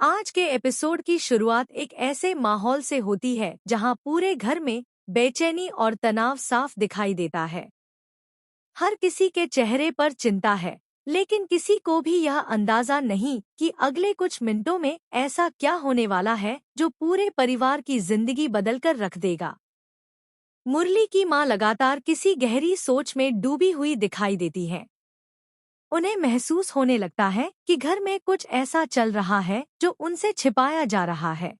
आज के एपिसोड की शुरुआत एक ऐसे माहौल से होती है जहां पूरे घर में बेचैनी और तनाव साफ दिखाई देता है। हर किसी के चेहरे पर चिंता है, लेकिन किसी को भी यह अंदाजा नहीं कि अगले कुछ मिनटों में ऐसा क्या होने वाला है जो पूरे परिवार की जिंदगी बदलकर रख देगा। मुरली की मां लगातार किसी गहरी सोच में डूबी हुई दिखाई देती हैं। उन्हें महसूस होने लगता है कि घर में कुछ ऐसा चल रहा है जो उनसे छिपाया जा रहा है।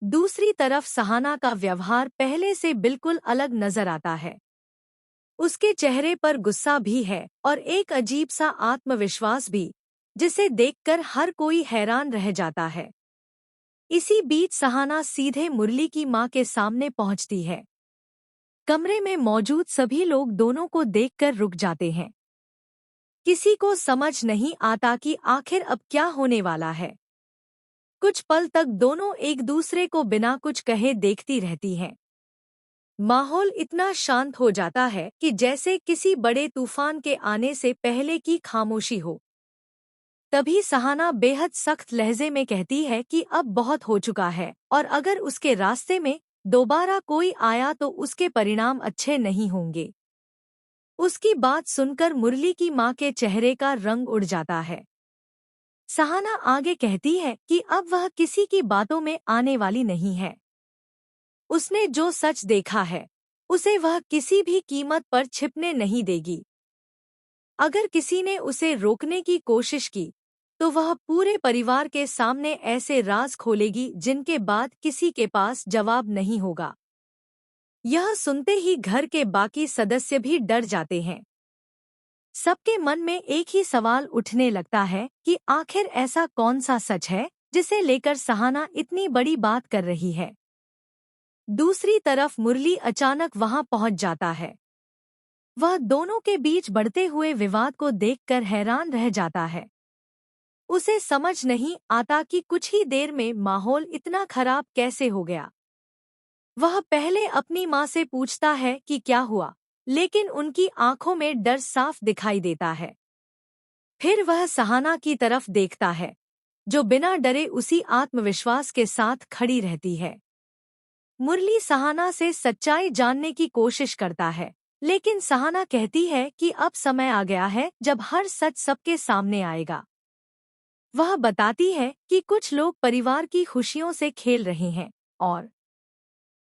दूसरी तरफ सहाना का व्यवहार पहले से बिल्कुल अलग नजर आता है। उसके चेहरे पर गुस्सा भी है और एक अजीब सा आत्मविश्वास भी, जिसे देखकर हर कोई हैरान रह जाता है। इसी बीच सहाना सीधे मुरली की मां के सामने पहुंचती है। कमरे में मौजूद सभी लोग दोनों को देखकर रुक जाते हैं। किसी को समझ नहीं आता कि आखिर अब क्या होने वाला है। कुछ पल तक दोनों एक दूसरे को बिना कुछ कहे देखती रहती हैं। माहौल इतना शांत हो जाता है कि जैसे किसी बड़े तूफान के आने से पहले की खामोशी हो। तभी सहाना बेहद सख्त लहजे में कहती है कि अब बहुत हो चुका है और अगर उसके रास्ते में दोबारा कोई आया तो उसके परिणाम अच्छे नहीं होंगे। उसकी बात सुनकर मुरली की मां के चेहरे का रंग उड़ जाता है। सहाना आगे कहती है कि अब वह किसी की बातों में आने वाली नहीं है। उसने जो सच देखा है, उसे वह किसी भी कीमत पर छिपने नहीं देगी। अगर किसी ने उसे रोकने की कोशिश की, तो वह पूरे परिवार के सामने ऐसे राज खोलेगी जिनके बाद किसी के पास जवाब नहीं होगा। यह सुनते ही घर के बाकी सदस्य भी डर जाते हैं। सबके मन में एक ही सवाल उठने लगता है कि आखिर ऐसा कौन सा सच है जिसे लेकर सहाना इतनी बड़ी बात कर रही है। दूसरी तरफ मुरली अचानक वहां पहुंच जाता है। वह दोनों के बीच बढ़ते हुए विवाद को देखकर हैरान रह जाता है। उसे समझ नहीं आता कि कुछ ही देर में माहौल इतना खराब कैसे हो गया। वह पहले अपनी मां से पूछता है कि क्या हुआ, लेकिन उनकी आंखों में डर साफ दिखाई देता है। फिर वह सहाना की तरफ देखता है, जो बिना डरे उसी आत्मविश्वास के साथ खड़ी रहती है। मुरली सहाना से सच्चाई जानने की कोशिश करता है, लेकिन सहाना कहती है कि अब समय आ गया है जब हर सच सबके सामने आएगा। वह बताती है कि कुछ लोग परिवार की खुशियों से खेल रहे हैं और